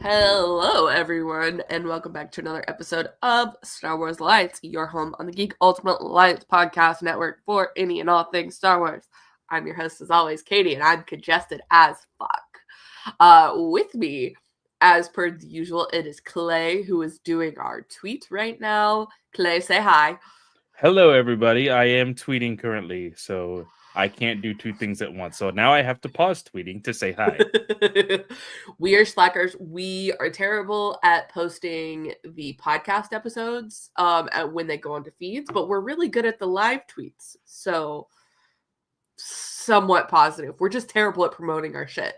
Hello, everyone, and welcome back to another episode of Star Wars Alliance, your home on the Geek Ultimate Alliance podcast network for any and all things Star Wars. I'm your host, as always, Katie, and I'm congested as fuck. With me, as per the usual, it is Clay, who is doing our tweet right now. Clay, say hi. Hello, everybody. I am tweeting currently, so I can't do two things at once. So now I have to pause tweeting to say hi. We are slackers. We are terrible at posting the podcast episodes when they go onto feeds, but we're really good at the live tweets. So somewhat positive. We're just terrible at promoting our shit.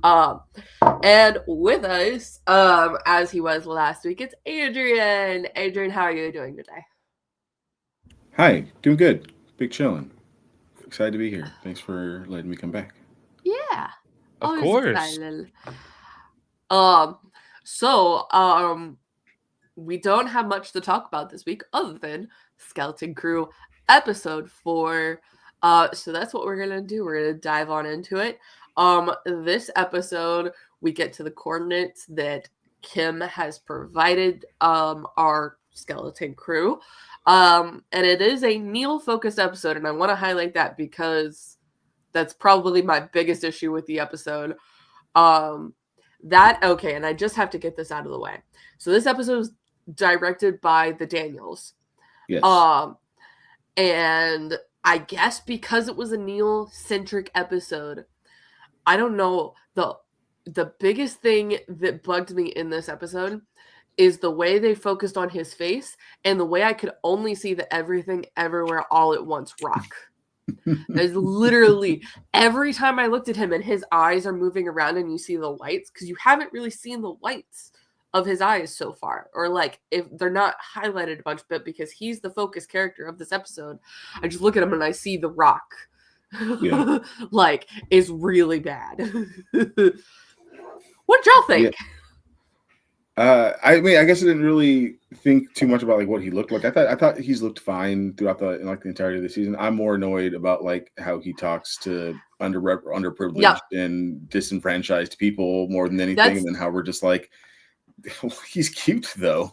And with us, as he was last week, it's Adrian. Adrian, how are you doing today? Hi, doing good. Big chillin'. Excited to be here. Thanks for letting me come back. Yeah. Of course. Excited. We don't have much to talk about this week other than Skeleton Crew episode 4. So that's what we're gonna do. We're gonna dive on into it. This episode, we get to the coordinates that Kim has provided our Skeleton Crew. And it is a Neil-focused episode, and I want to highlight that because that's probably my biggest issue with the episode. And I just have to get this out of the way. So this episode was directed by the Daniels. Yes. And I guess because it was a Neil-centric episode, I don't know, the biggest thing that bugged me in this episode is the way they focused on his face and the way I could only see the everything everywhere all at once rock. There's literally every time I looked at him and his eyes are moving around and you see the lights, because you haven't really seen the whites of his eyes so far, or like if they're not highlighted a bunch, but because he's the focus character of this episode, I just look at him and I see the rock. Yeah. Like, is really bad. What y'all think? Yeah. I mean, I guess I didn't really think too much about like what he looked like. I thought he's looked fine throughout the entirety of the season. I'm more annoyed about like how he talks to underprivileged and disenfranchised people more than anything, and then how we're just like, he's cute though.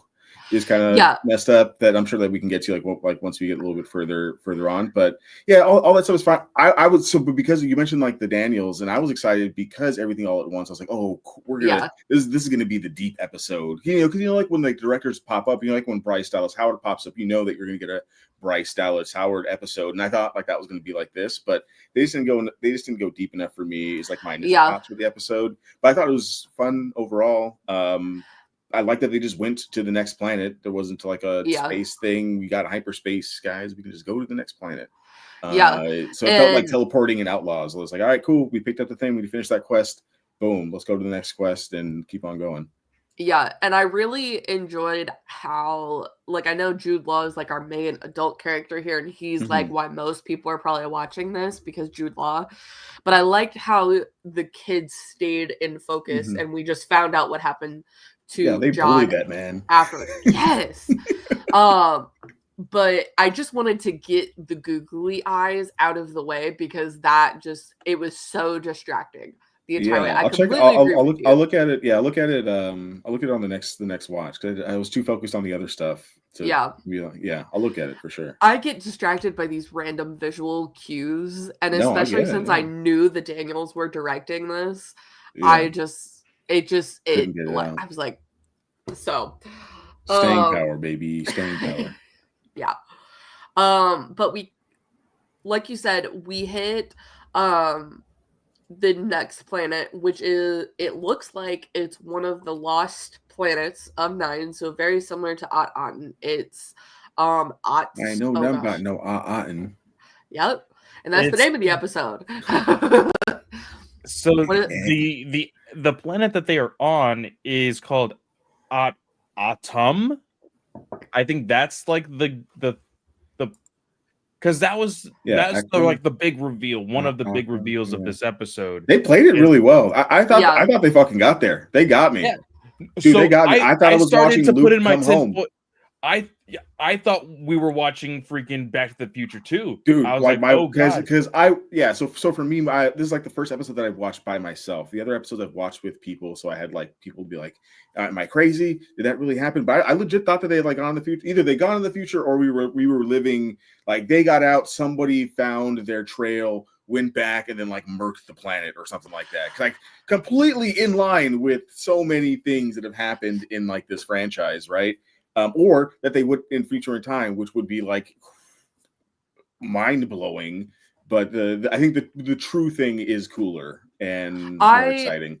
Is kind of messed up that I'm sure that we can get to like once we get a little bit further on. But yeah, all that stuff is fine. But because you mentioned like the Daniels, and I was excited because everything all at once. I was like, oh, we're gonna this is gonna be the deep episode. Because like when like directors pop up, like when Bryce Dallas Howard pops up, that you're gonna get a Bryce Dallas Howard episode. And I thought like that was gonna be like this, but they just didn't go deep enough for me. It's like my initial thoughts with the episode. But I thought it was fun overall. I like that they just went to the next planet. There wasn't like a space thing. We got hyperspace, guys. We can just go to the next planet. So it felt like teleporting in Outlaws. I was like, all right, cool. We picked up the thing. We finished that quest. Boom. Let's go to the next quest and keep on going. Yeah, and I really enjoyed how, like, I know Jude Law is like our main adult character here, and he's like why most people are probably watching this, because Jude Law. But I liked how the kids stayed in focus, and we just found out what happened to they John bullied that man after. Yes. But I just wanted to get the googly eyes out of the way because it was so distracting the entire way. I'll look at it. Yeah, I'll look at it. I'll look at it on the next watch. I was too focused on the other stuff. I'll look at it for sure. I get distracted by these random visual cues, and especially since I knew the Daniels were directing this, I was like, so staying power, baby, staying power. Yeah. But we, like you said, we hit the next planet, which it looks like it's one of the lost planets of 9, so very similar to Aten. It's Ott. I know them got no Aten. Yep. And that's the name of the episode. So the planet that they are on is called Atum. I think that's like the because that's the big reveal, one of the big reveals of this episode. They played it really well. I thought they fucking got there. They got me. Yeah. Dude, they got me. I thought I was watching Luke come home. I thought we were watching freaking Back to the Future too, dude. I was like like, my oh god, because so for me, this is like the first episode that I've watched by myself. The other episodes I've watched with people, so I had like people be like, "Am I crazy? Did that really happen?" But I legit thought that they had like gone in the future. Either they gone in the future or we were living like they got out. Somebody found their trail, went back, and then like murked the planet or something like that. Like completely in line with so many things that have happened in like this franchise, right? Or that they would in Future in Time, which would be like mind blowing. But I think the true thing is cooler and more exciting.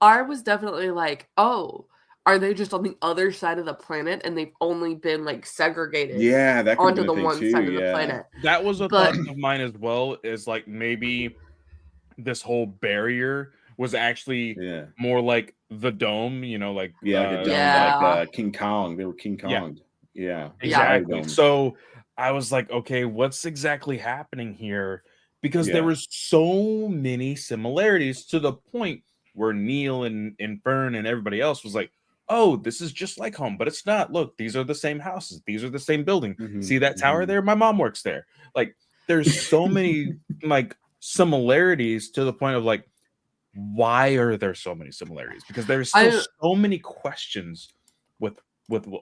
I was definitely like, oh, are they just on the other side of the planet and they've only been like segregated? Yeah, that could onto have the been a one thing too. side of the Yeah, planet. that was a But- thought of mine as well. Is like maybe this whole barrier was actually yeah, more like the dome, you know, like yeah. Like a dome, Yeah. like King Kong. They were King Yeah. Kong. Yeah, exactly. Biodome. So I was like, okay, what's exactly happening here? Because there Yeah. was so many similarities to the point where Neil and Fern and everybody else was like, oh, this is just like home, but it's not. Look, these are the same houses. These are the same building. Mhm, See that tower mhm. there? My mom works there. Like, there's so many like similarities to the point of like, why are there so many similarities? Because there's still so many questions with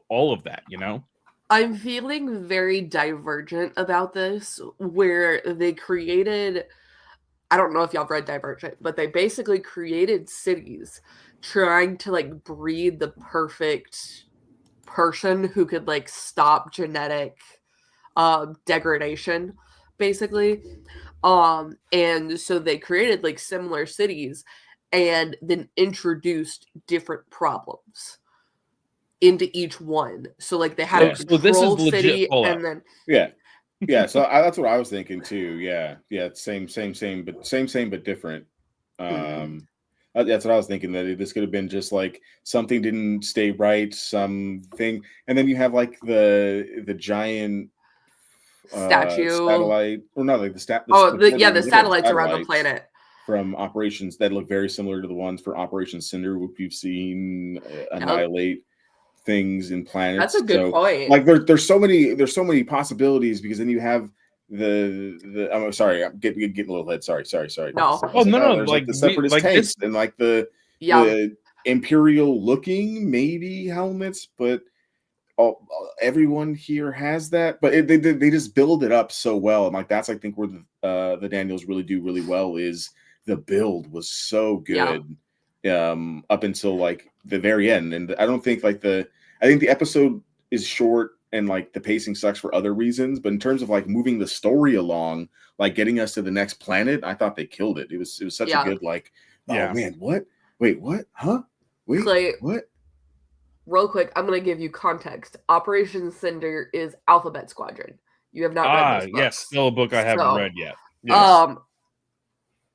all of that, you know? I'm feeling very divergent about this, where they created, I don't know if y'all have read Divergent, but they basically created cities trying to like breed the perfect person who could like stop genetic degradation, basically. And so they created like similar cities and then introduced different problems into each one. So like they had a So this is control legit city Fallout. and then Yeah. So that's what I was thinking too. Yeah, same, but different. That's what I was thinking. That this could have been just like something didn't stay right, something, and then you have like the giant statue. satellite, or not like the the satellites around the planet from operations that look very similar to the ones for Operation Cinder, which we've seen annihilate things in planets. That's a good point. Like there's so many possibilities, because then you have the I'm sorry, I'm getting a little ahead. Sorry. No. Oh no, there's like the separatist tanks and like the imperial looking maybe helmets, but everyone here has that. But they just build it up so well, and like that's I think where the Daniels really do really well is the build was so good up until like the very end. And I don't think like I think the episode is short and like the pacing sucks for other reasons, but in terms of like moving the story along, like getting us to the next planet, I thought they killed it. It was such a good like, oh man, what? Wait, what? Huh? Wait, Clay, what? Real quick, I'm going to give you context. Operation Cinder is Alphabet Squadron. You have not read those books. Yes, still a book I haven't read yet. Yes.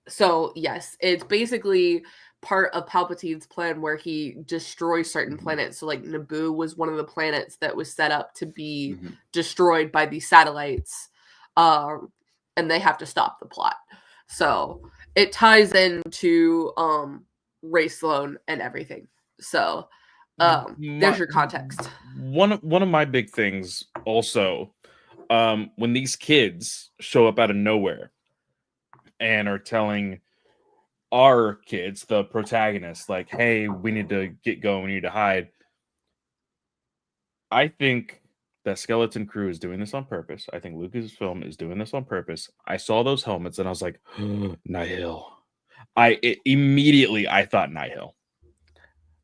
So yes, it's basically part of Palpatine's plan where he destroys certain planets. So like Naboo was one of the planets that was set up to be destroyed by these satellites, and they have to stop the plot. So it ties into Ray Sloan and everything. So there's your context. One of my big things also, when these kids show up out of nowhere and are telling our kids, the protagonists, like, hey, we need to get going, we need to hide. I think that Skeleton Crew is doing this on purpose. I think Lucasfilm is doing this on purpose. I saw those helmets and I was like, Nihil. Immediately I thought Nihil.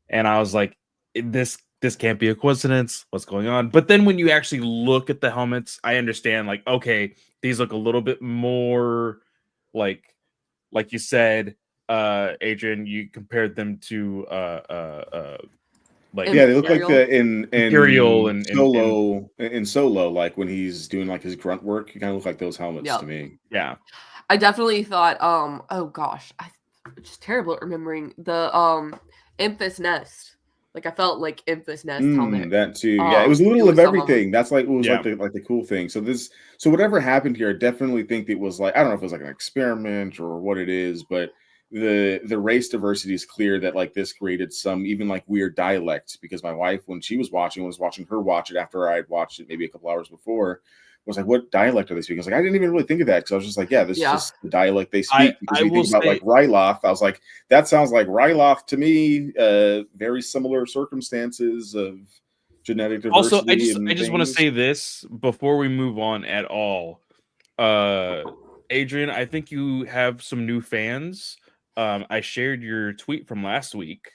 And I was like, this can't be a coincidence. What's going on? But then when you actually look at the helmets, I understand, like, okay, these look a little bit more like you said, Adrian, you compared them to like they look like in Imperial and Solo in Solo, like when he's doing like his grunt work, you kind of look like those helmets to me. Yeah, I definitely thought oh gosh, it's just terrible at remembering the Emphas Nest. Like I felt like Emphas Nest helmet. That too. Yeah, it was a little of everything. That's like what was like the cool thing. So whatever happened here, I definitely think it was like, I don't know if it was like an experiment or what it is, but the race diversity is clear that like this created some even like weird dialects, because my wife, when she was watching her watch it after I had watched it maybe a couple hours before, was like, what dialect are they speaking? I was like, I didn't even really think of that, because I was just like, yeah, this is just the dialect they speak. Because you think about like Ryloth, I was like, that sounds like Ryloth to me. Very similar circumstances of genetic diversity. Also, I just want to say this before we move on at all. Adrian, I think you have some new fans. I shared your tweet from last week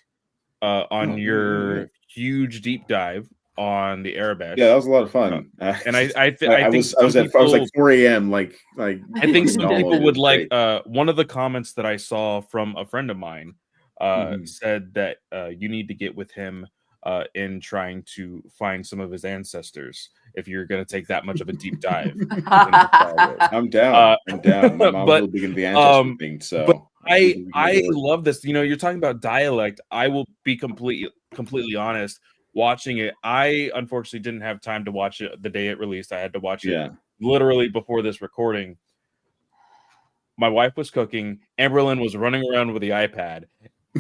on your huge deep dive on the Arabesh. Yeah, that was a lot of fun. And I was like 4 a.m. Like I think some people would like one of the comments that I saw from a friend of mine said that you need to get with him in trying to find some of his ancestors if you're going to take that much of a deep dive. I'm down. I'm down. My mom's really big into the ancestry thing, so. But I love this. You know, you're talking about dialect. I will be completely honest. Watching it, I unfortunately didn't have time to watch it the day it released. I had to watch it literally before this recording. My wife was cooking. Amberlyn was running around with the iPad,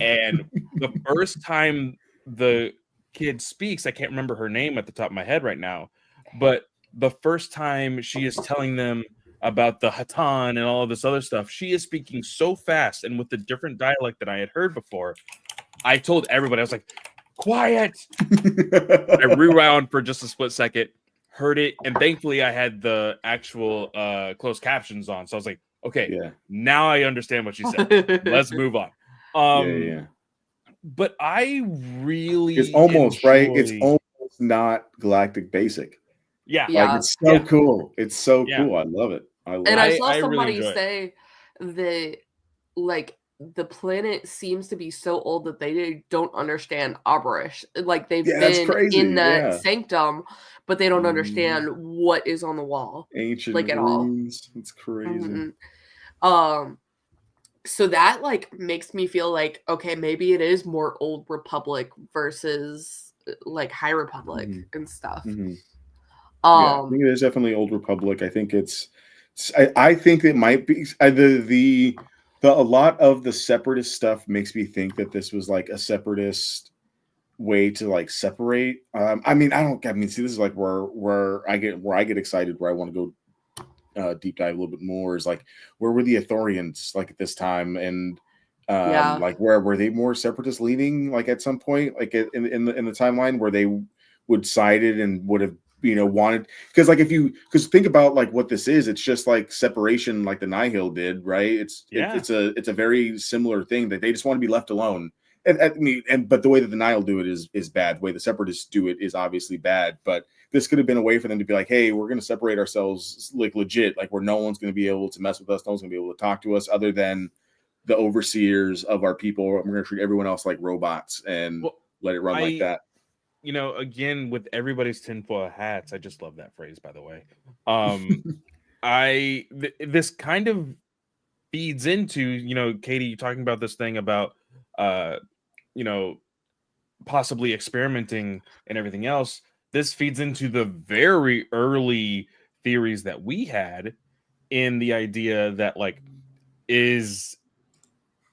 and the first time the kid speaks, I can't remember her name at the top of my head right now, but the first time she is telling them about the Hatan and all of this other stuff, she is speaking so fast and with the different dialect that I had heard before. I told everybody, I was like, quiet. I rewound for just a split second, heard it, and thankfully I had the actual closed captions on. So I was like, okay, now I understand what she said. Let's move on. But I really it's almost right. It's almost not Galactic Basic. Like it's so cool. It's so cool. I love it. I saw somebody say that like the planet seems to be so old that they don't understand Arborish. Like they've been in the sanctum, but they don't understand what is on the wall. Ancient like runes. At all. It's crazy. So that like makes me feel like, okay, maybe it is more Old Republic versus like High Republic and stuff. I think it is definitely Old Republic. I think I think it might be a lot of the separatist stuff makes me think that this was like a separatist way to like separate. See, this is like where I get excited, where I want to go deep dive a little bit more, is like, where were the Ithorians like at this time, and like where were they more separatist leaning, like at some point, like in the timeline where they would sided and would have wanted, because think about like what this is. It's just like separation, like the Nihil did, right? It's a very similar thing, that they just want to be left alone. But the way that the Nihil do it is bad. The way the separatists do it is obviously bad. But this could have been a way for them to be like, hey, we're going to separate ourselves like legit, like where no one's going to be able to mess with us, no one's going to be able to talk to us other than the overseers of our people. We're going to treat everyone else like robots and let it run like that. Again, with everybody's tinfoil hats, I just love that phrase, by the way. This kind of feeds into, Katie, you talking about this thing about, possibly experimenting and everything else. This feeds into the very early theories that we had in the idea that, like, is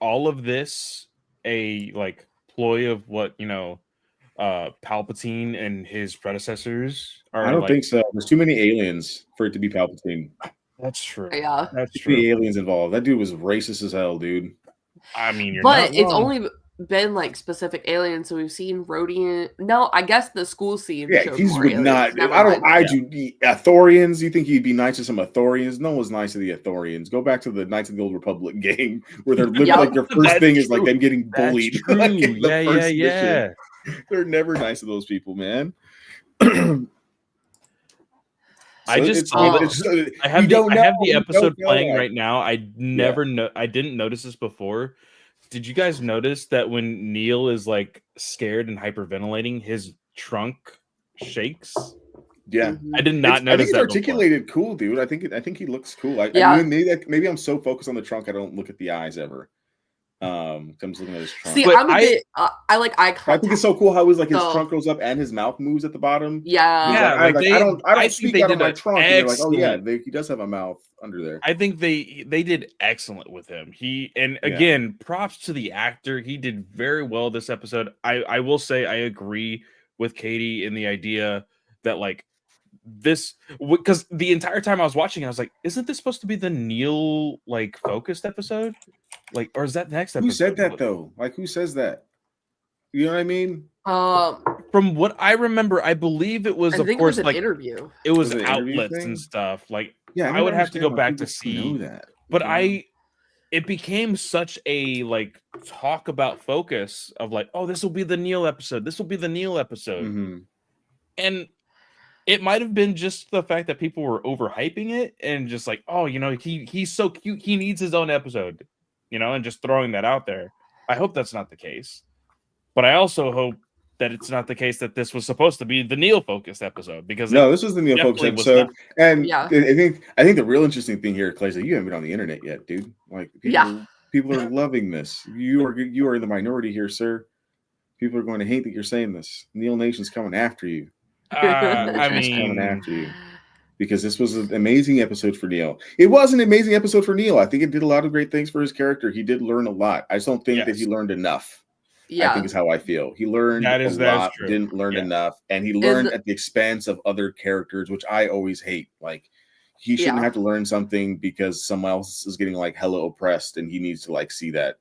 all of this a, like, ploy of what, Palpatine and his predecessors are? I don't think so. There's too many aliens for it to be Palpatine. That's true. Yeah, that's too many aliens involved. That dude was racist as hell, dude. I mean, it's only been like specific aliens. So we've seen Rodian. No, I guess the school scene. Yeah, he's not. Ithorians. You think he'd be nice to some Ithorians? No one's nice to the Ithorians. Go back to the Knights of the Old Republic game, where they're like their first thing is like them getting bullied. Yeah. They're never nice to those people, man. I have the episode playing right now. I didn't notice this before. Did you guys notice that when Neil is like scared and hyperventilating, his trunk shakes? Yeah, I did not notice that. Articulated cool, dude. I think he looks cool. Maybe I'm so focused on the trunk I don't look at the eyes ever. Comes looking at his trunk. See, But I'm a bit. I like eye I contact. think it's so cool how his like his So- trunk goes up and his mouth moves at the bottom. Yeah. He's Yeah, like, like I don't I think speak they out of did my an trunk. And they're like, oh yeah, excellent- he does have a mouth under there. I think they did excellent with him. Yeah. Again, props to the actor. He did very well this episode. I will say I agree with Katie in the idea that like this, because the entire time I was watching, I was like, isn't this supposed to be the Neil like focused episode? Like, or is that next episode? Who said that though? Like, who says that? You know what I mean? From what I remember, I believe it was, I of think course, it was an like interview. it was Was it an interview outlets thing? and stuff. Like, Yeah, I would have to go understand why back to people see. know that. But Yeah. it became such a like talk about focus of like, oh, this will be the Neil episode. This will be the Neil episode. Mhm. And it might have been just the fact that people were overhyping it and just like, oh, you know, he's so cute. He needs his own episode, you know, and just throwing that out there. I hope that's not the case. But I also hope that it's not the case that this was supposed to be the Neil focused episode, because No, this was the Neil Focus definitely was episode. not. And Yeah. I think the real interesting thing here, Clay, is that you haven't been on the internet yet, dude. Like people are loving this. You are in the minority here, sir. People are going to hate that you're saying this. Neil Nation's coming after you. I Nation's coming mean, after you. Because this was an amazing episode for Neil. It was an amazing episode for Neil. I think it did a lot of great things for his character. He did learn a lot. I just don't think that he Yes. learned enough. I Yeah. think is how I feel. He learned that a is lot, true. didn't learn Yeah. enough, and he learned the- at the expense of other characters, which I always hate. Like he shouldn't Yeah. have to learn something because someone else is getting like hella oppressed, and he needs to like see that.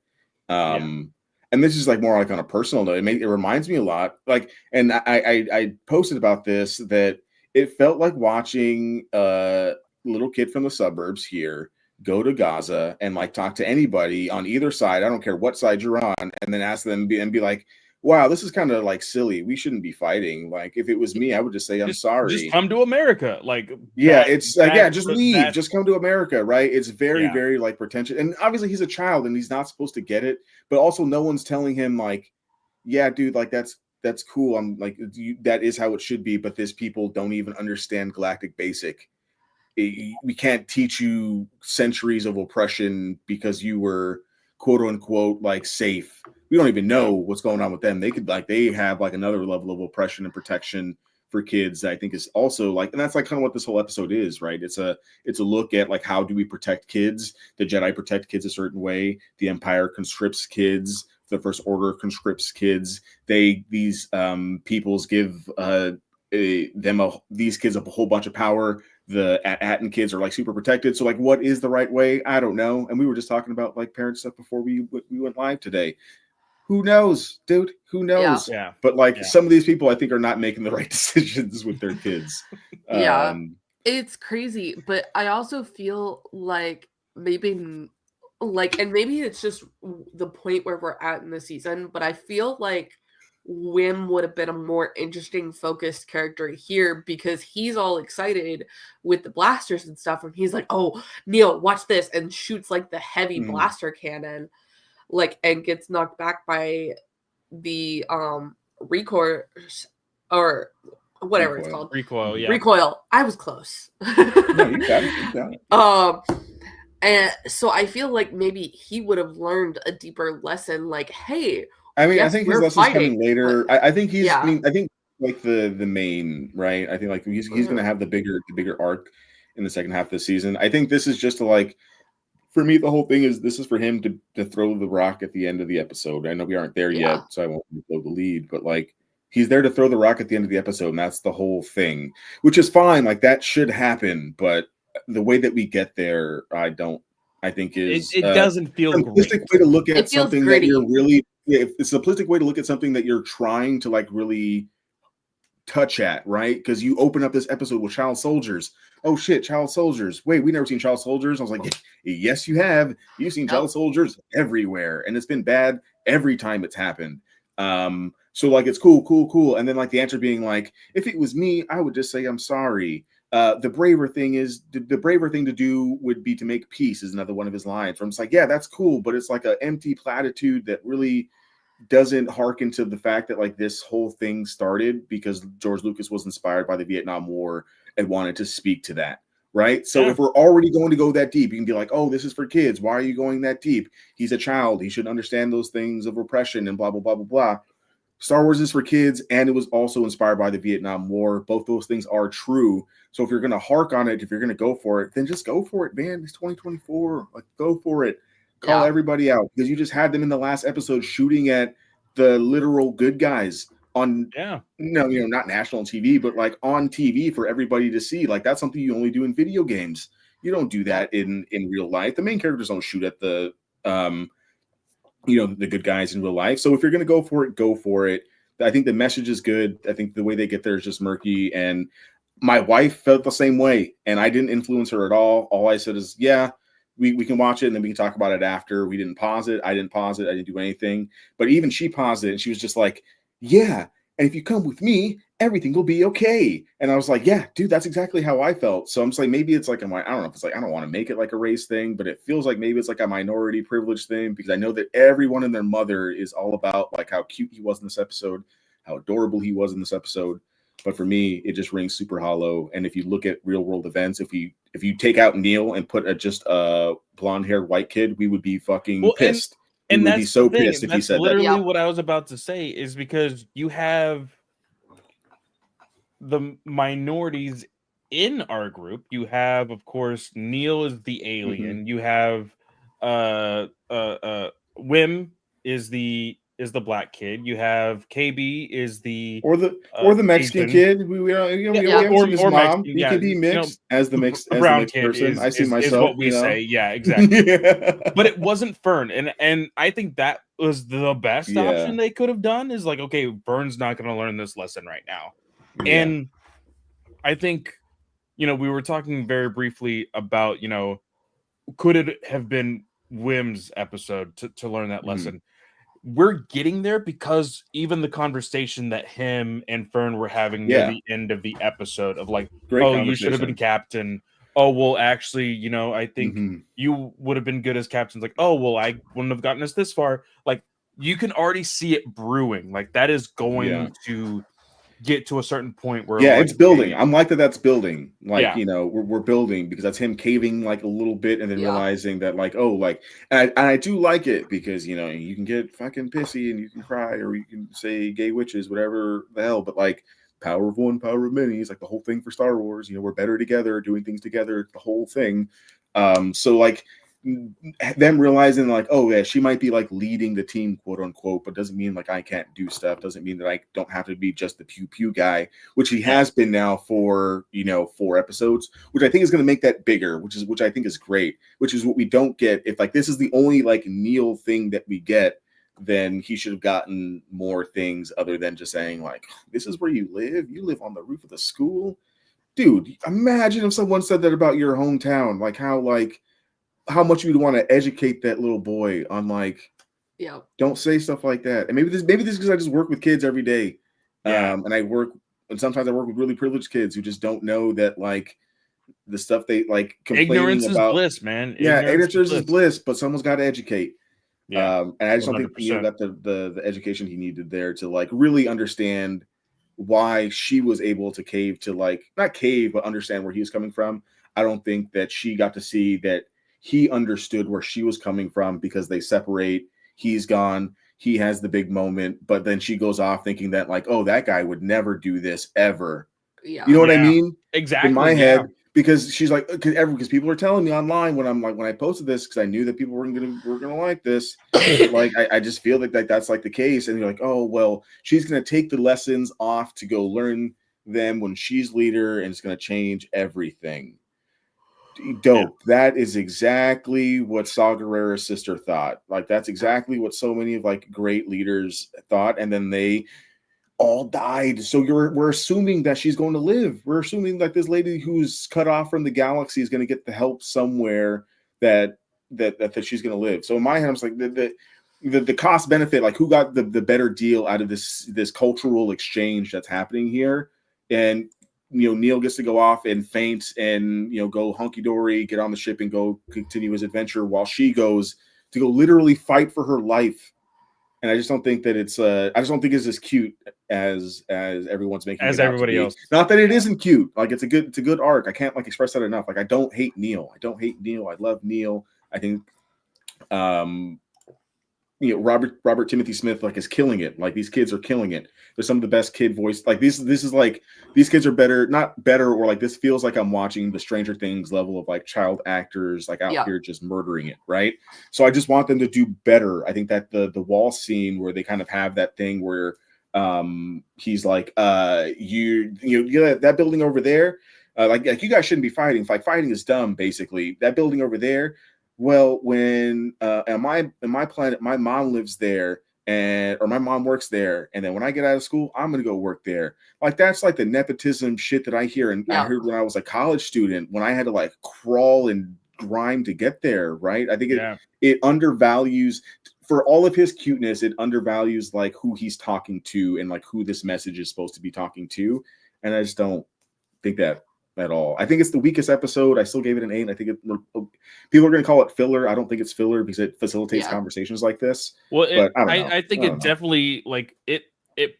And this is like more like on a personal note. It reminds me a lot. Like, and I posted about this that it felt like watching a little kid from the suburbs here go to Gaza and like talk to anybody on either side. I don't care what side you're on, and then ask them and be like, wow, this is kind of like silly. We shouldn't be fighting. Like if it was me, I would just say, I'm sorry. Just come to America. Like, Yeah, it's like, yeah, just that- leave. that- Just come to America, right? It's very, Yeah. very like pretentious. And obviously he's a child and he's not supposed to get it, but also no one's telling him like, yeah, dude, like that's cool. I'm like, that is how it should be. But these people don't even understand Galactic Basic. We can't teach you centuries of oppression because you were quote unquote like safe. We don't even know what's going on with them. They could like, they have like another level of oppression and protection for kids that I think is also like, and that's like kind of what this whole episode is, right? It's a look at like, how do we protect kids? The Jedi protect kids a certain way. The Empire conscripts kids. The First Order conscripts kids. These peoples give these kids a whole bunch of power. The Atten kids are like super protected. So like, what is the right way? I don't know. And we were just talking about like parent stuff before we went live today. Who knows, dude? Who knows? Yeah. But like Yeah. some of these people, I think, are not making the right decisions with their kids. Yeah. It's crazy, but I also feel like maybe like, and maybe it's just the point where we're at in the season, but I feel like Wim would have been a more interesting focused character here because he's all excited with the blasters and stuff, and he's like, oh, Neil, watch this, and shoots like the heavy Mhm. blaster cannon, like, and gets knocked back by the recoil or whatever it's Recoil. called. Recoil, yeah. Recoil. I was close. No, you got it. You got it. And so I feel like maybe he would have learned a deeper lesson, like, hey, I mean, I yes, think his we're lesson's fighting, coming later. I think he's. yeah. I mean, I think like the main, right. I think like he's going to have the bigger arc in the second half of the season. I think this is just to like, for me, the whole thing is this is for him to throw the rock at the end of the episode. I know we aren't there Yeah. yet, so I won't blow the lead, but like he's there to throw the rock at the end of the episode, and that's the whole thing, which is fine. Like that should happen, but the way that we get there, I think is It doesn't feel simplistic great. way to look at It feels something gritty. that you're really, it's a simplistic way to look at something that you're trying to like really touch at, right? Because you open up this episode with child soldiers. Oh shit, child soldiers. Wait, we never seen child soldiers. I was like, yes, you have. You've seen child soldiers everywhere, and it's been bad every time it's happened. So like it's cool. And then like the answer being like, if it was me, I would just say I'm sorry. The braver thing to do would be to make peace is another one of his lines. Where I'm just like, yeah, that's cool, but it's like an empty platitude that really doesn't hearken to the fact that like this whole thing started because George Lucas was inspired by the Vietnam War and wanted to speak to that, right? So if we're already going to go that deep, you can be like, oh, this is for kids. Why are you going that deep? He's a child. He should understand those things of repression and blah, blah, blah, blah, blah. Star Wars is for kids, and it was also inspired by the Vietnam War. Both those things are true. So if you're going to hark on it, if you're going to go for it, then just go for it, man. It's 2024. Like, go for it. Call everybody out, because you just had them in the last episode shooting at the literal good guys on, not national TV, but like on TV for everybody to see. Like, that's something you only do in video games. You don't do that in real life. The main characters don't shoot at the the good guys in real life. So if you're going to go for it, go for it. I think the message is good. I think the way they get there is just murky. And my wife felt the same way, and I didn't influence her at all. All I said is, yeah, we can watch it and then we can talk about it after. We didn't pause it. I didn't pause it. I didn't do anything. But even she paused it, and she was just like, yeah, and if you come with me, everything will be okay. And I was like, yeah, dude, that's exactly how I felt. So I'm just like, maybe it's like, I don't know if it's like, I don't want to make it like a race thing, but it feels like maybe it's like a minority privilege thing, because I know that everyone and their mother is all about like how cute he was in this episode, how adorable he was in this episode. But for me, it just rings super hollow. And if you look at real world events, if you take out Neil and put just a blonde haired white kid, we would be fucking pissed. And that's be so pissed if he said literally that. What I was about to say is, because you have the minorities in our group. You have, of course, Neil is the alien. Mm-hmm. You have Wim is the black kid. You have KB is the Mexican Asian kid. We haven't seen his mom. He can be mixed as the mixed person. I see myself. Is what we say. Yeah, exactly. But it wasn't Fern, and I think that was the best option they could have done. Is like, okay, Fern's not going to learn this lesson right now, and I think we were talking very briefly about could it have been Wim's episode to learn that lesson. We're getting there, because even the conversation that him and Fern were having near the end of the episode of like, oh, you should have been captain. Oh, well, actually, I think you would have been good as captain. Like, oh, well, I wouldn't have gotten us this far. Like, you can already see it brewing. Like, that is going to get to a certain point where it's building. I'm like that's building. Like, we're building, because that's him caving like a little bit and then realizing that like, oh, like, and I do like it, because you can get fucking pissy and you can cry, or you can say gay witches, whatever the hell, but like, power of one, power of many is like the whole thing for Star Wars. We're better together, doing things together, the whole thing. So like, them realizing like, oh yeah, she might be like leading the team, quote unquote, but doesn't mean like I can't do stuff, doesn't mean that I don't have to be just the pew pew guy, which he has been now for 4 episodes, which I think is going to make that bigger, which I think is great, which is what we don't get. If like this is the only like Neil thing that we get, then he should have gotten more things other than just saying like, this is where you live on the roof of the school. Dude, imagine if someone said that about your hometown, like how much you'd want to educate that little boy on like, don't say stuff like that. And maybe this is because I just work with kids every day. And sometimes I work with really privileged kids who just don't know that like the stuff they like complaining ignorance about. Is bliss, man. Ignorance is bliss, but someone's got to educate. And I just don't think Neil got the education he needed there to like really understand why she was able to cave to like, not cave, but understand where he was coming from. I don't think that she got to see that he understood where she was coming from, because they separate. He's gone. He has the big moment, but then she goes off thinking that like, oh, that guy would never do this ever. You know what I mean? Exactly. In my head, because she's like, because people are telling me online when I posted this, because I knew that people were gonna like this. Like, I just feel like that's like the case, and you're like, oh well, she's gonna take the lessons off to go learn them when she's leader, and it's gonna change everything. Dope. That is exactly what Saw Gerrera's sister thought. Like, that's exactly what so many of like great leaders thought, and then they all died. So we're assuming that she's going to live. We're assuming that this lady who's cut off from the galaxy is going to get the help somewhere that she's going to live. So in my head, I'm like the cost benefit, like who got the better deal out of this cultural exchange that's happening here, and Neil gets to go off and faint and go hunky dory, get on the ship and go continue his adventure, while she goes to go literally fight for her life. And I just don't think that it's as cute as everyone's making As it out to everybody be. else. Not that it isn't cute. Like it's a good arc. I can't like express that enough. Like I don't hate Neil. I love Neil. I think Robert Timothy Smith like is killing it. Like these kids are killing it. They're some of the best kid voice. Like this is like these kids are better, not better, or like this feels like I'm watching the Stranger Things level of like child actors like out here just murdering it, right? So I just want them to do better. I think that the wall scene where they kind of have that thing where he's like that building over there, like you guys shouldn't be fighting. Like fighting is dumb, basically. That building over there. Well, when on my planet, my mom lives there, or my mom works there, and then when I get out of school, I'm gonna go work there. Like that's like the nepotism shit that I hear, and I heard when I was a college student, when I had to like crawl and grind to get there. Right? I think it undervalues, for all of his cuteness, it undervalues like who he's talking to and like who this message is supposed to be talking to, and I just don't think that at all. I think it's the weakest episode. I still gave it an 8. I think people are going to call it filler. I don't think it's filler because it facilitates conversations like this. Well, but I don't know. I think it definitely like it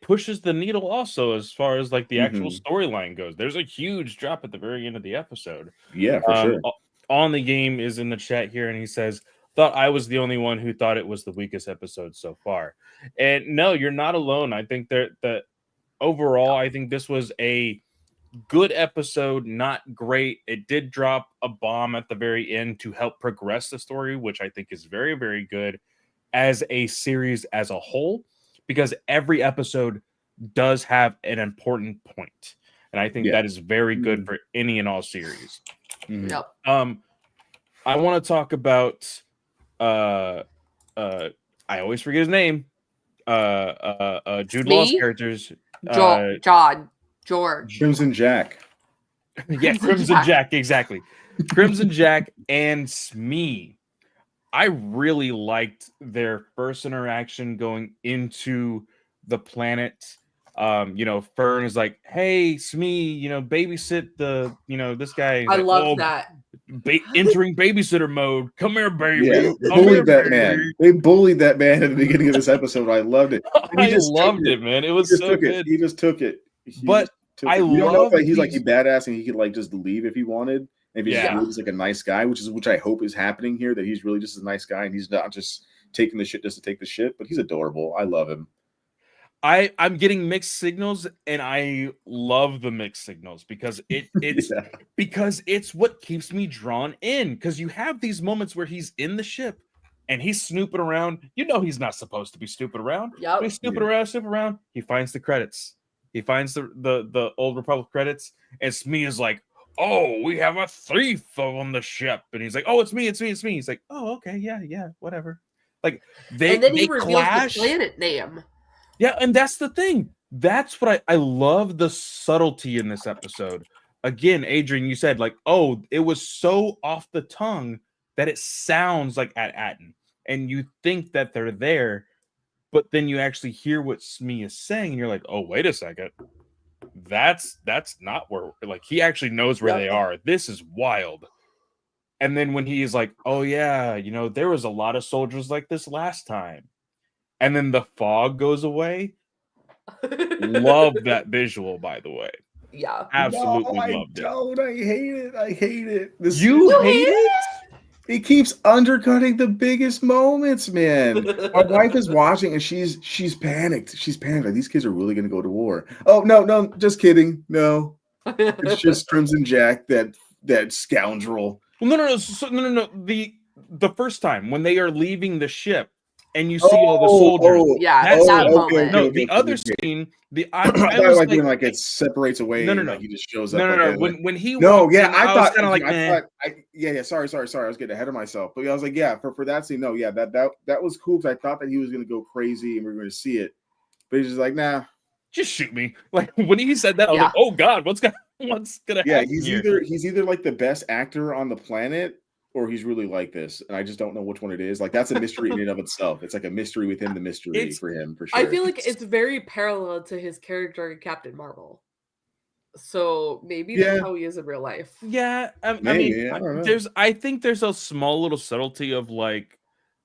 pushes the needle also as far as like the actual storyline goes. There's a huge drop at the very end of the episode. Yeah, for sure. On the Game is in the chat here, and he says, "Thought I was the only one who thought it was the weakest episode so far." And no, you're not alone. I think that overall, I think this was a good episode, not great. It did drop a bomb at the very end to help progress the story, which I think is very, very good as a series as a whole, because every episode does have an important point. And I think that is very good for any and all series. Yep. I want to talk about I always forget his name. Jude Law's characters. George. Crimson Jack. Yeah, Crimson Jack, exactly. Crimson Jack and Smee. I really liked their first interaction going into the planet. Fern is like, "Hey, Smee, babysit the, this guy." I love that. Entering babysitter mode. Come here, baby. Yeah, they bullied that man. They bullied that man at the beginning of this episode. I loved it. I loved it, man. It was so good. He just took it. I love that he's like he badass and he could like just leave if he wanted. If he's just like a nice guy, which I hope is happening here, that he's really just a nice guy and he's not just taking the shit just to take the shit, but he's adorable. I love him. I'm getting mixed signals, and I love the mixed signals because it's because it's what keeps me drawn in. Because you have these moments where he's in the ship and he's snooping around. He's not supposed to be snooping around. Yep. He's snooping around. He finds the credits. He finds the Old Republic credits, and Smee is like, "Oh, we have a thief on the ship," and he's like, "Oh, it's me." He's like, "Oh, okay, yeah, whatever." Like and then he reveals clash. The planet name. Yeah, and that's the thing. That's what I love, the subtlety in this episode. Again, Adrian, you said like, "Oh, it was so off the tongue that it sounds like At-Aten," and you think that they're there. But then you actually hear what Smee is saying, and you're like, "Oh, wait a second, that's not where like he actually knows where they are. This is wild." And then when he's like, "Oh yeah, there was a lot of soldiers like this last time," and then the fog goes away. Love that visual, by the way. Yeah, absolutely loved it. I hate it. You hate it? It keeps undercutting the biggest moments, man. My wife is watching and she's panicked. She's panicked. Like, these kids are really going to go to war. Oh, no, just kidding. No, it's just Crimson Jack, that scoundrel. Well, no. The first time when they are leaving the ship and you see all the soldiers. That moment. No, the other scene. I was like when like it separates away. No. Like he just shows up. No. When he. No, yeah, I thought kind of like. Sorry. I was getting ahead of myself. But I was like, yeah, for that scene, no, yeah, that was cool because I thought that he was gonna go crazy and we were gonna see it, but he's just like, nah, just shoot me. Like when he said that, I was like, oh god, what's gonna happen? Yeah, he's either like the best actor on the planet, or he's really like this, and I just don't know which one it is. Like that's a mystery in and of itself. It's like a mystery within the mystery for him, for sure. I feel like it's very parallel to his character in Captain Marvel. So maybe that's how he is in real life. Yeah, I mean, I think there's a small little subtlety of like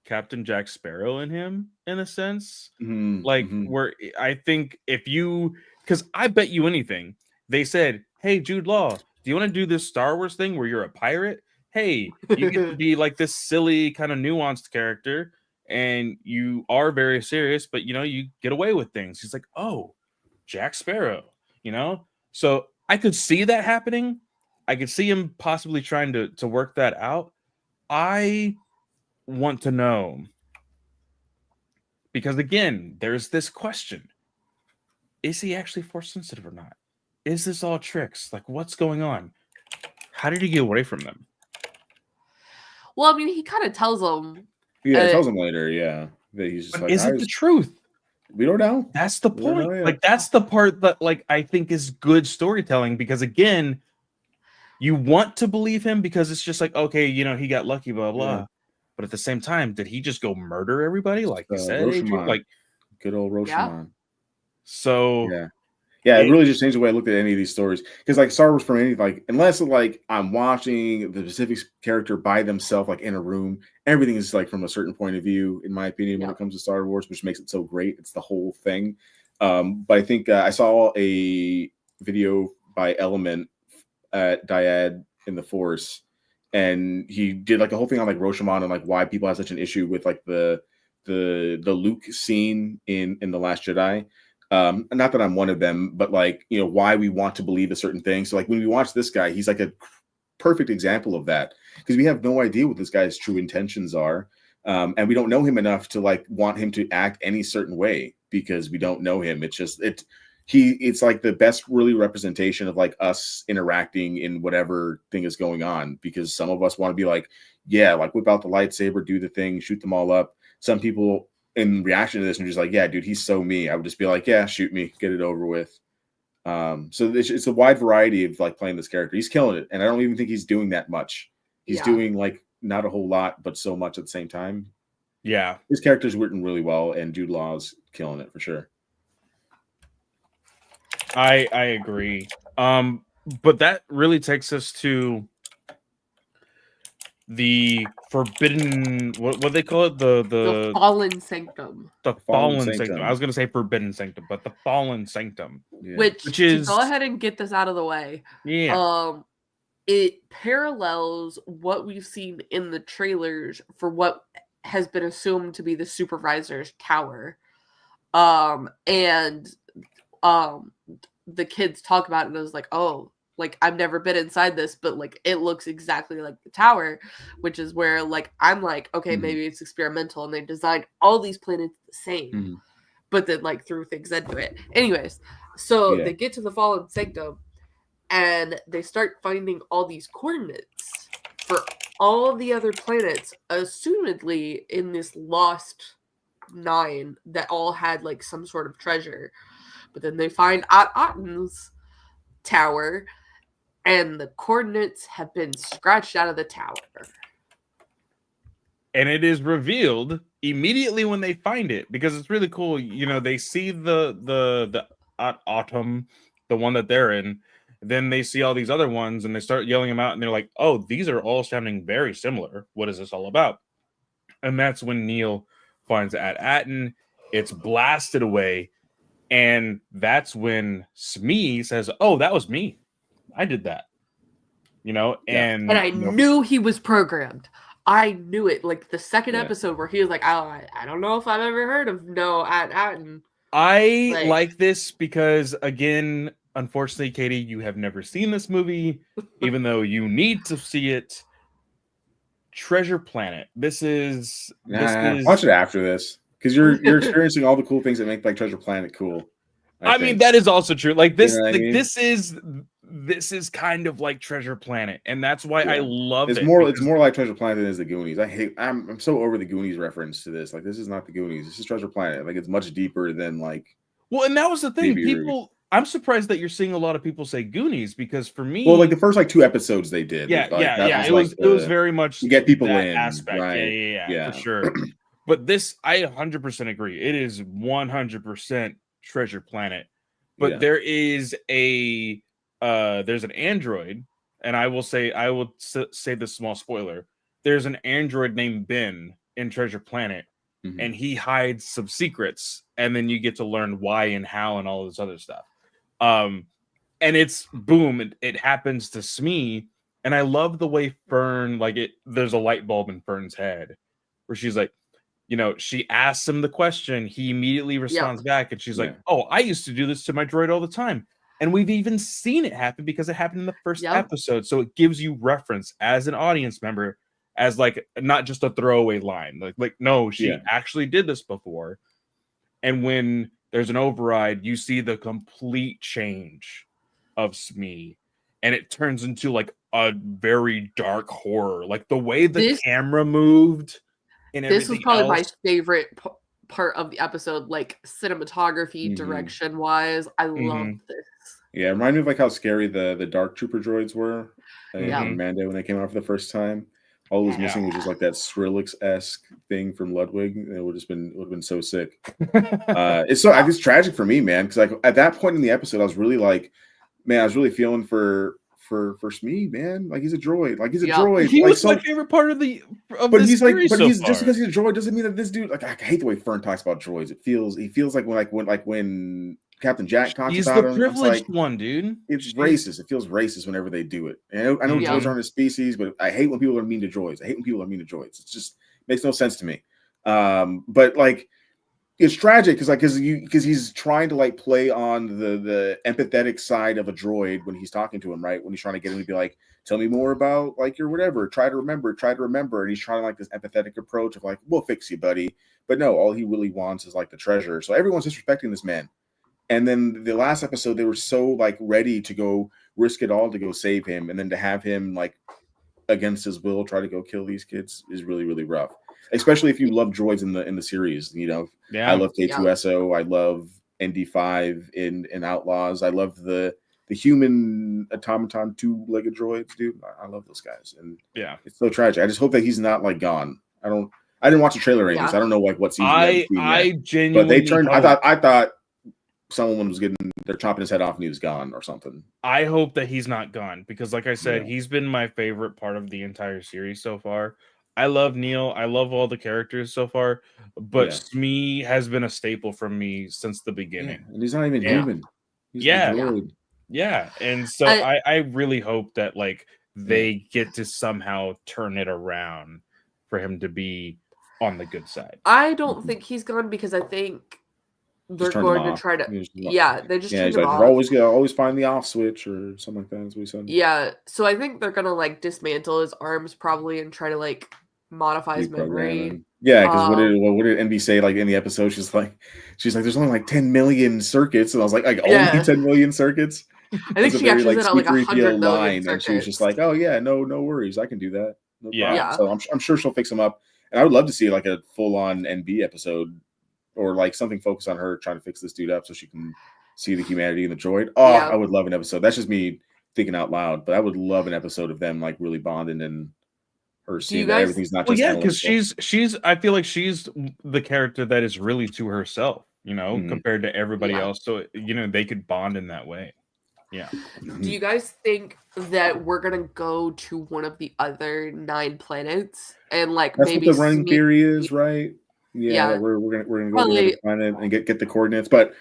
Captain Jack Sparrow in him in a sense. Mhm, Like mhm. where I think if you, because I bet you anything, they said, "Hey, Jude Law, do you want to do this Star Wars thing where you're a pirate? Hey, you get to be like this silly kind of nuanced character, and you are very serious, but you get away with things." He's like, "Oh, Jack Sparrow," So I could see that happening. I could see him possibly trying to work that out. I want to know because again, there's this question: is he actually force sensitive or not? Is this all tricks? Like, what's going on? How did he get away from them? Well, I mean, he kind of tells them. Yeah, it tells him later, yeah, that he's just But like, is it the truth? we don't know. That's the We don't know point. yet. Like, that's the part that, like, I think is good storytelling because, again, you want to believe him because it's just like, okay, he got lucky, blah, blah. Yeah. But at the same time, did he just go murder everybody? Like you said, Adrian? Roshamon. Like, Good old Roshamon. Yeah. so Yeah, it really just changed the way I looked at any of these stories. Because like Star Wars, for me, like unless like I'm watching the specific character by themselves, like in a room, everything is like from a certain point of view, in my opinion, when it comes to Star Wars, which makes it so great. It's the whole thing. But I think I saw a video by Element at Dyad in the Force, and he did like a whole thing on like Roshamon and like why people have such an issue with like the Luke scene in The Last Jedi. Not that I'm one of them, but like, why we want to believe a certain thing. So like when we watch this guy, he's like a perfect example of that because we have no idea what this guy's true intentions are. And we don't know him enough to like want him to act any certain way because we don't know him. It's like the best really representation of like us interacting in whatever thing is going on, because some of us want to be like, yeah, like whip out the lightsaber, do the thing, shoot them all up. Some people in reaction to this and just like, yeah, dude, he's so me. I would just be like, yeah, shoot me, get it over with. So it's a wide variety of like playing this character. He's killing it, and I don't even think he's doing that much. He's doing like not a whole lot, but so much at the same time. Yeah, his character's written really well, and Jude Law's killing it for sure. I agree. But that really takes us to the forbidden, what they call it, the fallen sanctum. The fallen sanctum. I was gonna say forbidden sanctum, but the fallen sanctum, which is, to go ahead and get this out of the way. Yeah. It parallels what we've seen in the trailers for what has been assumed to be the supervisor's tower. And the kids talk about it and it was like, oh, like I've never been inside this, but like it looks exactly like the tower, which is where like I'm like, okay, maybe it's experimental and they designed all these planets the same, but then like threw things into it. Anyways, so they get to the fallen sanctum and they start finding all these coordinates for all the other planets, assumedly in this lost 9 that all had like some sort of treasure. But then they find Aten's tower, and the coordinates have been scratched out of the tower. And it is revealed immediately when they find it, because it's really cool. They see the Autumn, the one that they're in. Then they see all these other ones, and they start yelling them out, and they're like, "Oh, these are all sounding very similar. What is this all about?" And that's when Neil finds Aten. It's blasted away. And that's when Smee says, "Oh, that was me. I did that." And I knew he was programmed. I knew it. Like the second episode where he was like, I don't know if I've ever heard of Aten. I like this because, again, unfortunately, Katie, you have never seen this movie, even though you need to see it. Treasure Planet. This is watch it after this. Because you're experiencing all the cool things that make like Treasure Planet cool. I mean, that is also true. Like this, this is kind of like Treasure Planet, and that's why I love it. It's more like Treasure Planet than it is the Goonies. I'm so over the Goonies reference to this. Like, this is not the Goonies. This is Treasure Planet. Like, it's much deeper than like. Well, and that was the thing. I'm surprised that you're seeing a lot of people say Goonies, because for me, well, like the first like 2 episodes they did. It was very much to get people in aspect. Right? Yeah, for sure. But this, I 100% agree. It is 100% Treasure Planet. But there is there's an android, and I will say this small spoiler. There's an android named Ben in Treasure Planet, Mhm. and he hides some secrets, and then you get to learn why and how and all this other stuff. And it's boom, it happens to Smee, and I love the way Fern, like there's a light bulb in Fern's head where she's like, she asks him the question, he immediately responds back, and she's like, oh, I used to do this to my droid all the time. And we've even seen it happen because it happened in the first episode. So it gives you reference as an audience member, as like not just a throwaway line. Like no, she actually did this before. And when there's an override, you see the complete change of Smee, and it turns into like a very dark horror. Like the way the camera moved. And this was probably my favorite part of the episode, like cinematography, direction wise. I loved this. Yeah, it reminded me of like how scary the Dark Trooper droids were in Mando when they came out for the first time. All was missing was just like that Skrillex-esque thing from Ludwig. It would have been so sick. It's tragic for me, man, because like at that point in the episode, I was really like, man, I was really feeling for Smee, man. Like he's a droid. Like he's a droid. He like, was my favorite part of the. Just because he's a droid doesn't mean that this dude. Like I hate the way Fern talks about droids. He feels like when Captain Jack talks he's about the him. privileged one, dude. It's racist. It feels racist whenever they do it. And I know droids aren't a species, but I hate when people are mean to droids. It just makes no sense to me. But like. It's tragic because he's trying to like play on the empathetic side of a droid when he's talking to him, right? When he's trying to get him to be like, tell me more about like your whatever, try to remember. And he's trying like this empathetic approach of like, we'll fix you, buddy. But no, all he really wants is like the treasure. So everyone's disrespecting this man. And then the last episode, they were so like ready to go risk it all to go save him. And then to have him like against his will try to go kill these kids is really, really rough. Especially if you love droids in the series, I love K2SO, I love ND5 in Outlaws, I love the human automaton 2-legged droids, dude. I love those guys, and it's so tragic. I just hope that he's not like gone. I didn't watch the trailer or anything, so I don't know like what season. I genuinely, but they turned. I thought someone was they're chopping his head off and he was gone or something. I hope that he's not gone because, like I said, he's been my favorite part of the entire series so far. I love Neil. I love all the characters so far, but Smee has been a staple for me since the beginning. And he's not even human. He's and so I really hope that like they get to somehow turn it around for him to be on the good side. I don't think he's gone because I think they're going to try to. They just turned him off. Always find the off switch or something like that, as we said. Yeah, so I think they're gonna like dismantle his arms probably and try to like modify his memory. Yeah, because what did NB say like in the episode? She's like, there's only like 10 million circuits, and I was like only 10 million circuits. I think she actually said like 100 million circuits. And she was just like, oh yeah, no worries, I can do that. No problem. So I'm sure she'll fix him up, and I would love to see like a full on NB episode. Or like something focused on her trying to fix this dude up so she can see the humanity in the droid. I would love an episode. That's just me thinking out loud, but I would love an episode of them like really bonding and her seeing that everything's not just because she's I feel like she's the character that is really to herself, compared to everybody else. So they could bond in that way. Yeah. Do you guys think that we're gonna go to one of the other 9 planets and like that's maybe what the running theory is, right? Yeah, we're gonna go to the planet and get the coordinates, but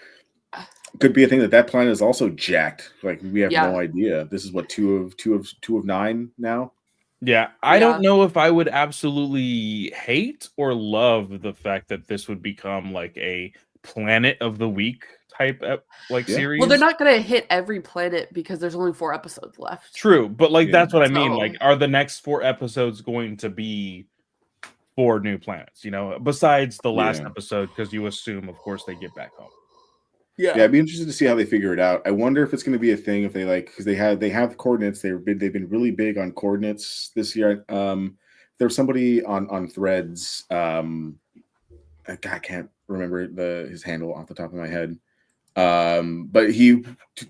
could be a thing that planet is also jacked. Like we have no idea. This is what 2 of 9 now. Yeah, I don't know if I would absolutely hate or love the fact that this would become like a Planet of the Week type series. Well, they're not gonna hit every planet because there's only 4 episodes left. True, but like that's what I mean. Like, are the next 4 episodes going to be 4 new planets, besides the last episode, because you assume, of course, they get back home. Yeah, I'd be interested to see how they figure it out. I wonder if it's going to be a thing if they because they have coordinates. They've been really big on coordinates this year. There's somebody on Threads. I can't remember his handle off the top of my head. But he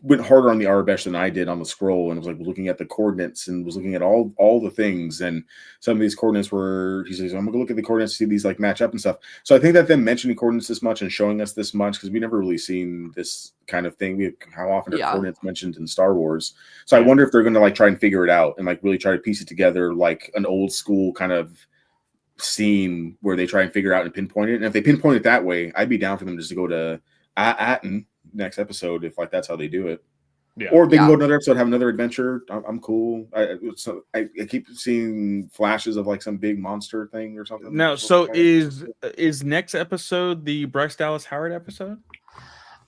went harder on the Arabesh than I did on the scroll, and was like looking at the coordinates and was looking at all the things, and some of these coordinates were, he says, I'm gonna look at the coordinates to see these like match up and stuff. So I think that them mentioning coordinates this much and showing us this much, because we never really seen this kind of thing. How often are coordinates mentioned in Star Wars? So I wonder if they're gonna like try and figure it out and like really try to piece it together like an old school kind of scene where they try and figure out and pinpoint it. And if they pinpoint it that way, I'd be down for them just to go to Atten next episode if like that's how they do it. Yeah. Or they can go to another episode, have another adventure. I'm cool. I keep seeing flashes of like some big monster thing or something. Now, so is next episode the Bryce Dallas Howard episode?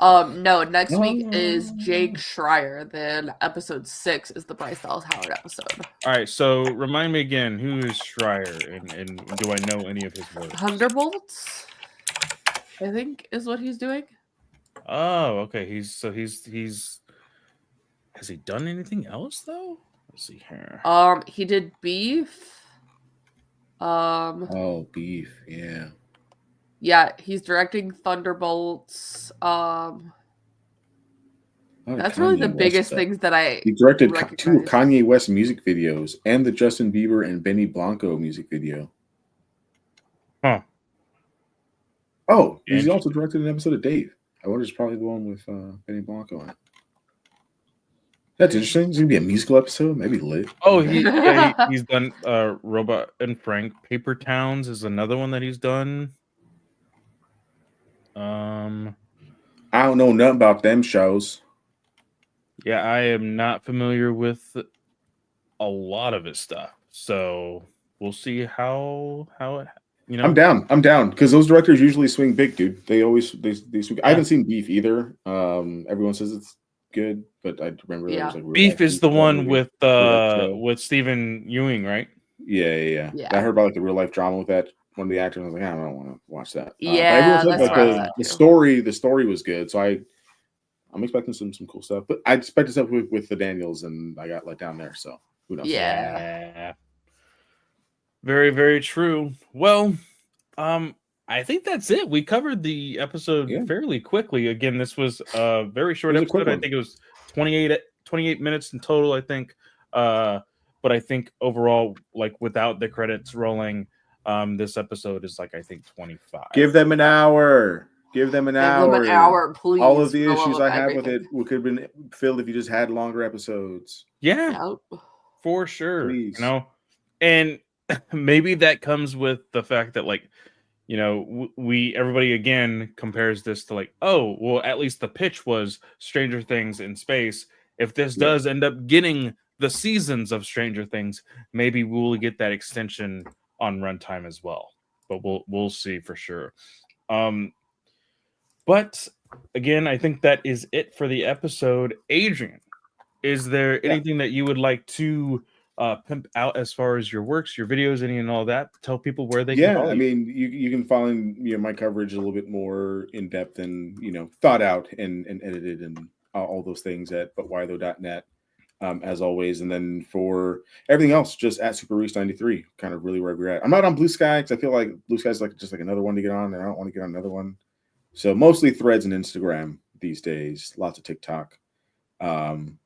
No, next week is Jake Schreier. Then episode 6 is the Bryce Dallas Howard episode. All right, so remind me again, who is Schreier, and do I know any of his work? Thunderbolts, I think, is what he's doing. Oh, okay. He's has he done anything else though? Let's see here. He did Beef. Beef, yeah. Yeah, he's directing Thunderbolts. That's really the biggest things that He directed 2 Kanye West music videos and the Justin Bieber and Benny Blanco music video. Huh. Oh, he's also directed an episode of Dave. I wonder if it's probably the one with Benny Blanco on it. That's interesting. It's gonna be a musical episode, maybe lit. Oh, he's done Robot and Frank. Paper Towns is another one that he's done. I don't know nothing about them shows. Yeah, I am not familiar with a lot of his stuff, so we'll see how it. You know, I'm down because those directors usually swing big, dude. They swing. I haven't seen Beef either. Everyone says it's good, but I remember there was like Beef is the one with Stephen Ewing, right? Yeah. I heard about like the real life drama with that. One of the actors, I was like, I don't want to watch that. Yeah, everyone said, like, the story was good, so I'm expecting some cool stuff. But I expected stuff with the Daniels, and I got let down there. So who knows? Yeah. Very, very true. Well, I think that's it. We covered the episode fairly quickly. Again, this was a very short episode. I think it was 28 minutes in total, I think. But I think overall, like without the credits rolling, this episode is like I think 25. Give them an hour. Give them an hour, please. All of the issues I have with it could have been filled if you just had longer episodes. Yeah, for sure. Please. You know, and maybe that comes with the fact that like, you know, everybody again compares this to like, oh, well, at least the pitch was Stranger Things in space. If this does end up getting the seasons of Stranger Things, maybe we'll get that extension on runtime as well. But we'll see for sure. But again, I think that is it for the episode. Adrian, is there anything that you would like to pimp out as far as your works, your videos, and all that? Tell people where they can follow you. I mean, you can find my coverage a little bit more in depth and thought out and edited and all those things at butwhythough.net. As always, and then for everything else, just at SuperReese93, kind of really wherever you're at. I'm not on Blue Sky because I feel like Blue Sky is just like another one to get on, and I don't want to get on another one. So mostly Threads and Instagram these days, lots of TikTok, and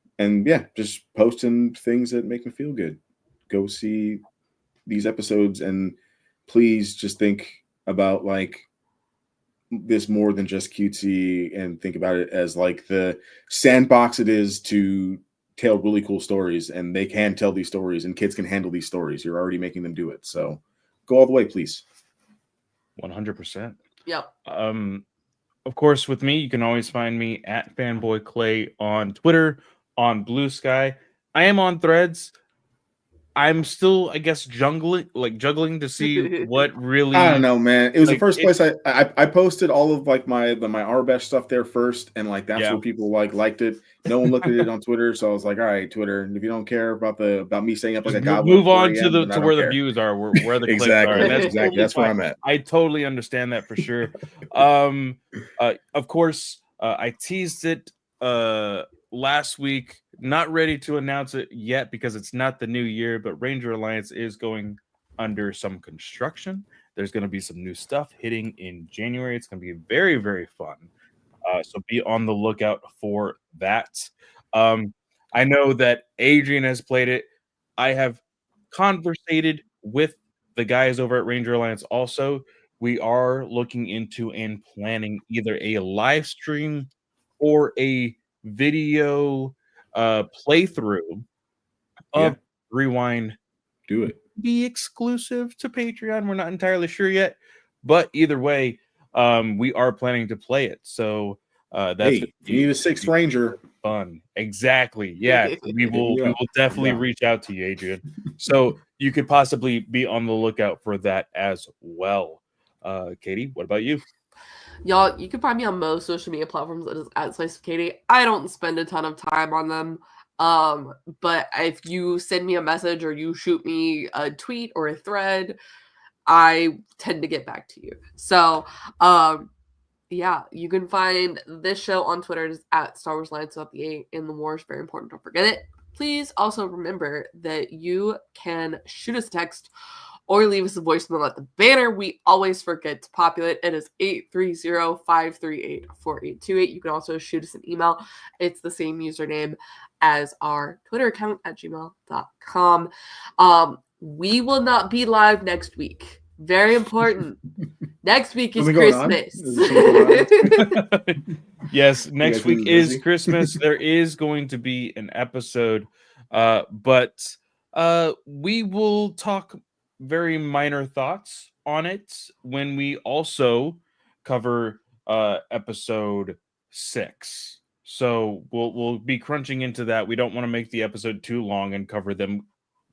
just posting things that make me feel good. Go see these episodes, and please just think about like this more than just cutesy, and think about it as like the sandbox it is to tell really cool stories, and they can tell these stories, and kids can handle these stories. You're already making them do it, so go all the way, please. 100%. Yep. Of course, with me, you can always find me at Fanboy Clay on Twitter, on Blue Sky. I am on Threads. I'm still, I guess, juggling to see what really. I don't know, man. It was the first place I posted all of like my Arbesh stuff there first, and like that's where people liked it. No one looked at it on Twitter, so I was like, all right, Twitter. If you don't care about me staying up like a goblin, move on to where the views are, where the clicks are. That's where I'm at. I totally understand that for sure. Of course, I teased it last week. Not ready to announce it yet because it's not the new year, but Ranger Alliance is going under some construction. There's going to be some new stuff hitting in January. It's going to be very, very fun. So be on the lookout for that. I know that Adrian has played it. I have conversated with the guys over at Ranger Alliance also. We are looking into and planning either a live stream or a video playthrough of Rewind. Do it. be exclusive to Patreon. We're not entirely sure yet, but either way, we are planning to play it. So that's Hey, you need a sixth ranger. Fun. Exactly. Yeah, we will definitely reach out to you, Adrian. So you could possibly be on the lookout for that as well. Katie, what about you? Y'all, you can find me on most social media platforms at Slice of Katie. I don't spend a ton of time on them. But if you send me a message or you shoot me a tweet or a thread, I tend to get back to you. So, yeah, you can find this show on Twitter at Star Wars Lines without the A in the Wars. Very important. Don't forget it. Please also remember that you can shoot us a text or leave us a voicemail at the banner. We always forget to populate. It is 830-538-4828. You can also shoot us an email. It's the same username as our Twitter account at gmail.com. We will not be live next week. Very important. Next week is Christmas. Yes, next week is Christmas. There is going to be an episode, but we will talk very minor thoughts on it when we also cover episode 6. So we'll be crunching into that. We don't want to make the episode too long and cover them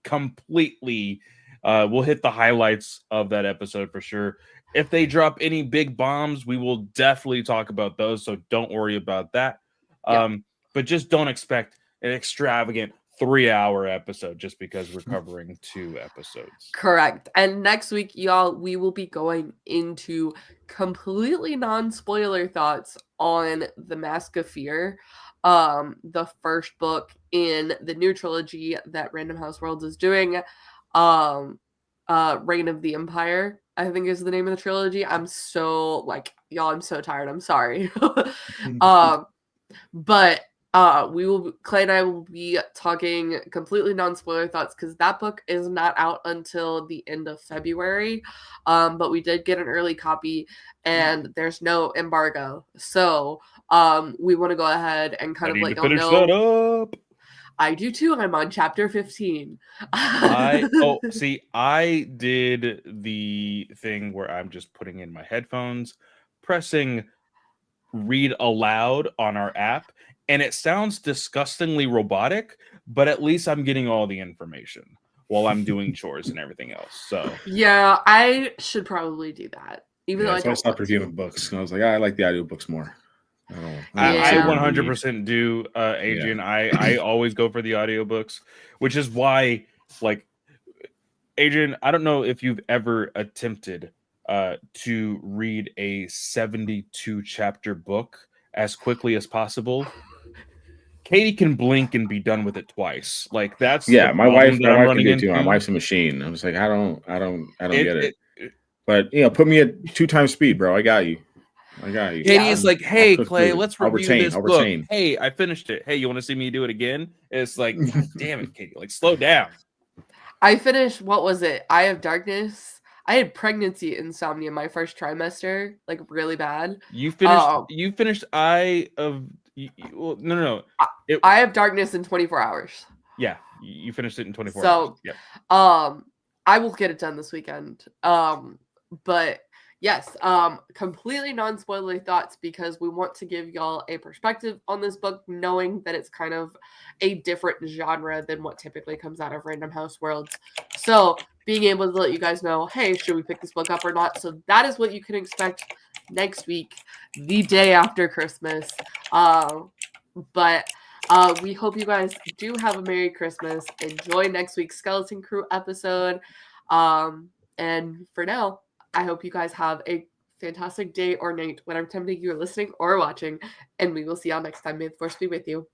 completely. We'll hit the highlights of that episode for sure. If they drop any big bombs, we will definitely talk about those. So don't worry about that. But just don't expect an extravagant 3-hour episode just because we're covering 2 episodes. Correct. And next week, y'all, we will be going into completely non-spoiler thoughts on The Mask of Fear, the first book in the new trilogy that Random House Worlds is doing. Reign of the Empire, I think is the name of the trilogy. I'm so y'all, I'm so tired. I'm sorry. But Clay and I will be talking completely non-spoiler thoughts because that book is not out until the end of February. But we did get an early copy and there's no embargo. So we want to go ahead and kind of let y'all know. That up. I do too. I'm on chapter 15. I did the thing where I'm just putting in my headphones, pressing read aloud on our app, and it sounds disgustingly robotic, but at least I'm getting all the information while I'm doing chores and everything else. So yeah, I should probably do that. Even though I stopped reviewing books. I was like, I like the audiobooks more. I 100% do, Adrian. Yeah. I always go for the audiobooks, which is why, Adrian, I don't know if you've ever attempted to read a 72 chapter book as quickly as possible. Katie can blink and be done with it twice. That's my wife can do it too. My wife's a machine. I was like, I don't get it. But put me at 2 times speed, bro. I got you. Katie is like, hey, Clay, let's review this book. Hey, I finished it. Hey, you want to see me do it again? It's like, God damn it, Katie. Slow down. I finished, what was it? Eye of Darkness. I had pregnancy insomnia my first trimester, really bad. You finished Eye of... No. Eye of Darkness in 24 hours. Yeah, you finished it in 24 hours. So, I will get it done this weekend. But... yes, completely non-spoilery thoughts because we want to give y'all a perspective on this book, knowing that it's kind of a different genre than what typically comes out of Random House Worlds. So being able to let you guys know, hey, should we pick this book up or not? So that is what you can expect next week, the day after Christmas. But we hope you guys do have a Merry Christmas. Enjoy next week's Skeleton Crew episode. And for now, I hope you guys have a fantastic day or night, whatever time that you're listening or watching, and we will see y'all next time. May the Force be with you.